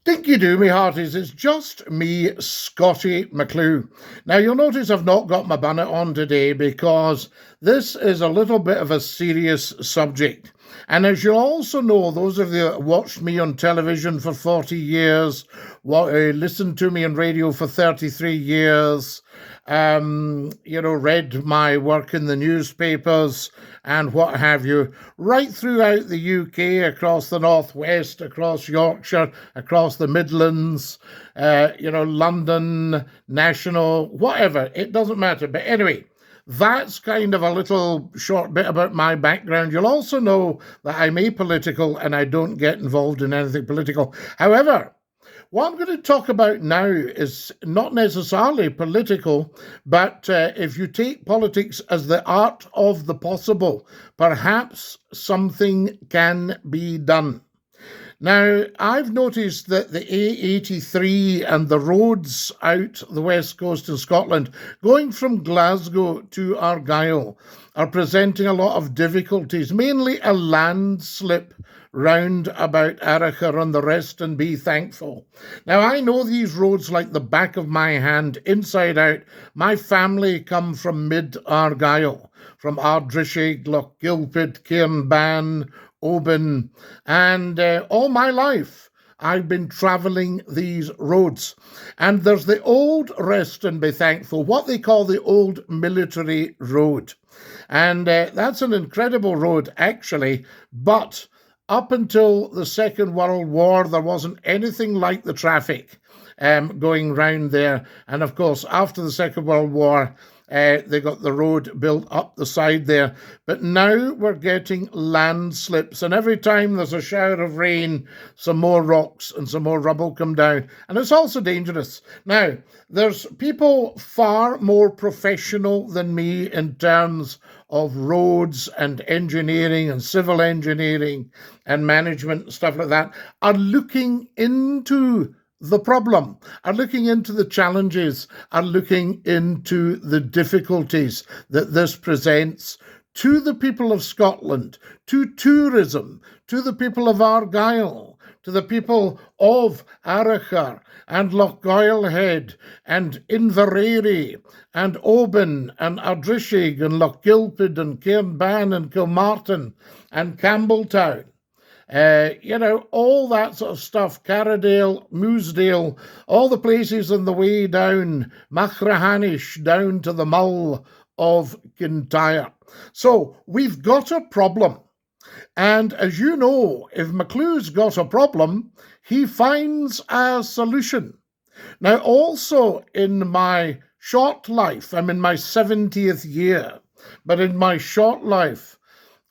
Dinky do, me hearties, it's just me, Scottie McClue. Now, you'll notice I've not got my bunnet on today because this is a little bit of a serious subject. And as you also know, those of you that watched me on television for 40 years, listened to me on radio for 33 years, read my work in the newspapers and what have you, right throughout the UK, across the Northwest, across Yorkshire, across the Midlands, London, National, whatever, it doesn't matter. But anyway, that's kind of a little short bit about my background. You'll also know that I'm apolitical and I don't get involved in anything political. However, what I'm going to talk about now is not necessarily political, but if you take politics as the art of the possible, perhaps something can be done. Now, I've noticed that the A83 and the roads out the west coast of Scotland, going from Glasgow to Argyll, are presenting a lot of difficulties, mainly a landslip round about Argyll and the rest, and be thankful. Now, I know these roads like the back of my hand, inside out. My family come from mid-Argyll, from Ardrishaig, Lochgilphead, Cairnban, Oban, and all my life I've been travelling these roads. And there's the old Rest and Be Thankful, what they call the old military road. And that's an incredible road, actually, but up until the Second World War, there wasn't anything like the traffic going round there. And of course, after the Second World War, they got the road built up the side there. But now we're getting landslips. And every time there's a shower of rain, some more rocks and some more rubble come down. And it's also dangerous. Now, there's people far more professional than me in terms of roads and engineering and civil engineering and management and stuff like that, are looking into the problem, are looking into the challenges, are looking into the difficulties that this presents to the people of Scotland, to tourism, to the people of Argyll, to the people of Arachar and Lochgoilhead and Inverary and Oban and Ardrishaig and Lochgilphead and Cairnban and Kilmartin and Campbelltown. All that sort of stuff, Carradale, Moosdale, all the places on the way down, Machrahanish, down to the Mull of Kintyre. So we've got a problem. And as you know, if McClue's got a problem, he finds a solution. Now, also in my short life, I'm in my 70th year, but in my short life,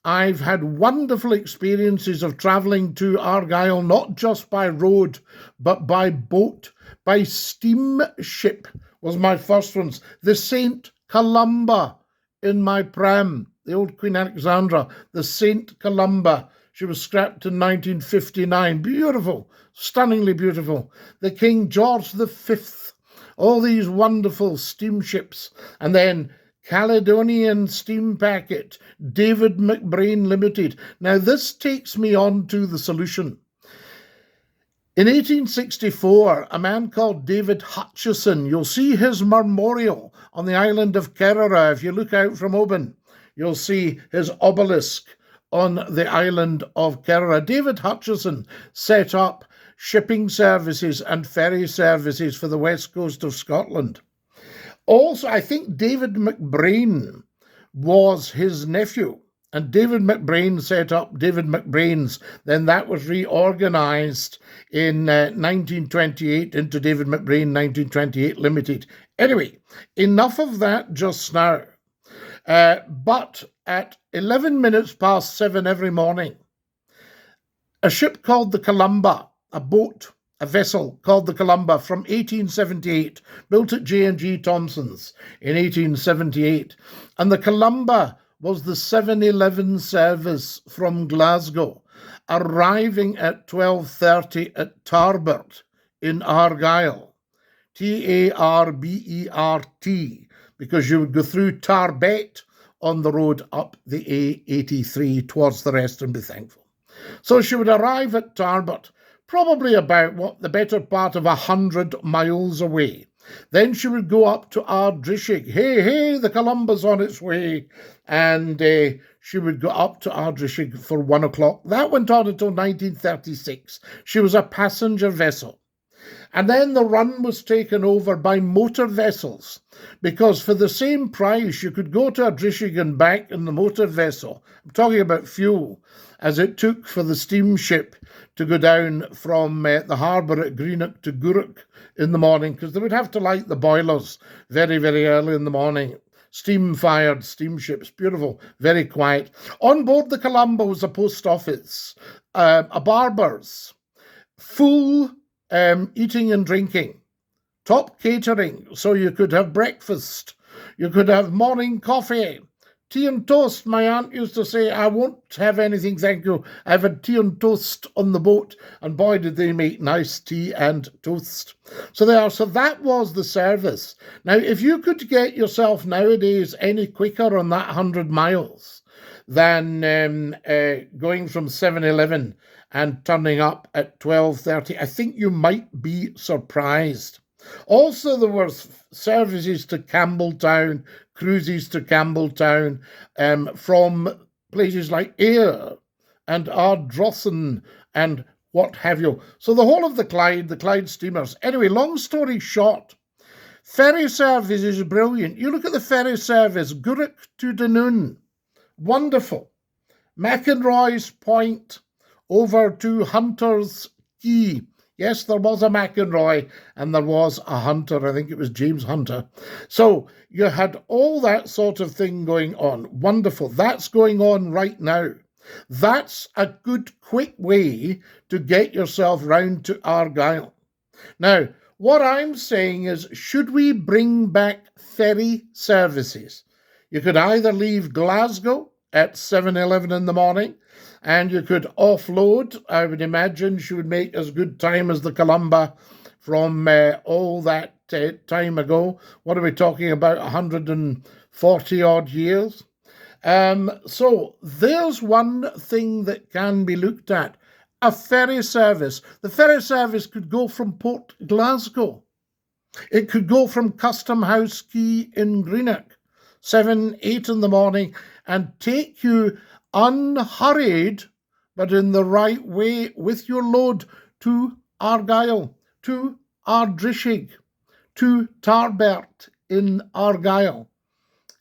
I've had wonderful experiences of travelling to Argyll, not just by road, but by boat, by steamship was my first ones. The St. Columba in my pram, the old Queen Alexandra, the St. Columba. She was scrapped in 1959. Beautiful, stunningly beautiful. The King George V, all these wonderful steamships. And then Caledonian Steam Packet, David McBrain Limited. Now, this takes me on to the solution. In 1864, a man called David Hutchison, you'll see his memorial on the island of Kerrera. If you look out from Oban, you'll see his obelisk on the island of Kerrera. David Hutchison set up shipping services and ferry services for the west coast of Scotland. Also, I think David McBrain was his nephew, and David McBrain set up David McBrain's. Then that was reorganised in 1928 into David McBrain 1928 Limited. Anyway, enough of that just now. But at 11 minutes past 7 every morning, a ship called the Columba, a vessel called the Columba from 1878, built at J&G Thompson's in 1878. And the Columba was the 7:11 service from Glasgow, arriving at 12:30 at Tarbert in Argyll, Tarbert, because you would go through Tarbet on the road up the A83 towards the Rest and Be Thankful. So she would arrive at Tarbert probably about the better part of 100 miles away. Then she would go up to Ardrishig. Hey, hey, the Columba's on its way. And she would go up to Ardrishig for 1 o'clock. That went on until 1936. She was a passenger vessel. And then the run was taken over by motor vessels, because for the same price you could go to Ardrishig and back in the motor vessel. I'm talking about fuel, as it took for the steamship to go down from the harbour at Greenock to Gourock in the morning, because they would have to light the boilers very, very early in the morning. Steam-fired steamships, beautiful, very quiet. On board the Columba was a post office, a barber's, full eating and drinking, top catering, so you could have breakfast, you could have morning coffee, tea and toast. My aunt used to say, I won't have anything, thank you. I've had tea and toast on the boat, and boy, did they make nice tea and toast. So that was the service. Now, if you could get yourself nowadays any quicker on that 100 miles than going from 7-Eleven and turning up at 12:30, I think you might be surprised. Also, there were services to Campbelltown, cruises to Campbelltown, from places like Ayr and Ardrossan and what have you. So the whole of the Clyde steamers. Anyway, long story short, ferry service is brilliant. You look at the ferry service, Gourock to Dunoon, wonderful. McInroy's Point over to Hunter's Quay. Yes, there was a McInroy and there was a Hunter. I think it was James Hunter. So you had all that sort of thing going on. Wonderful. That's going on right now. That's a good, quick way to get yourself round to Argyll. Now, what I'm saying is, should we bring back ferry services? You could either leave Glasgow at 7-Eleven in the morning, and you could offload. I would imagine she would make as good time as the Columba from all that time ago. What are we talking about, 140 odd years? So there's one thing that can be looked at, a ferry service. The ferry service could go from Port Glasgow. It could go from Custom House Quay in Greenock, 7, 8 in the morning, and take you unhurried, but in the right way with your load, to Argyll, to Ardrishig, to Tarbert in Argyll.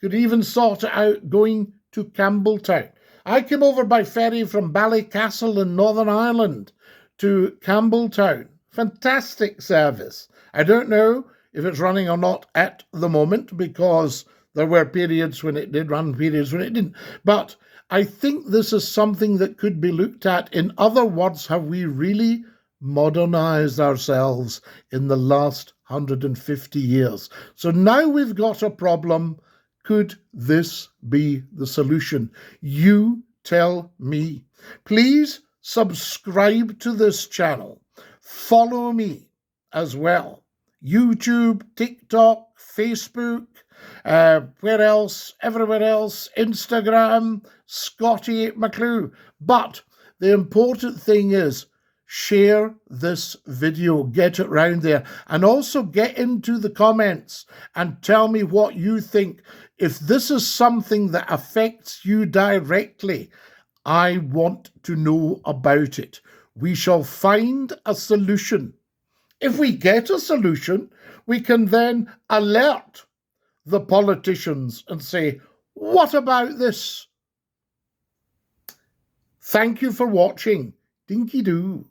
Could even sort it out going to Campbelltown. I came over by ferry from Ballycastle in Northern Ireland to Campbelltown. Fantastic service. I don't know if it's running or not at the moment, because there were periods when it did run, periods when it didn't. But I think this is something that could be looked at. In other words, have we really modernized ourselves in the last 150 years? So now we've got a problem. Could this be the solution? You tell me. Please subscribe to this channel. Follow me as well. YouTube, TikTok, Facebook, where else? Everywhere else. Instagram, Scottie McClue. But the important thing is, share this video, get it round there, and also get into the comments and tell me what you think. If this is something that affects you directly, I want to know about it. We shall find a solution. If we get a solution, we can then alert the politicians and say, what about this? Thank you for watching. Dinky-doo.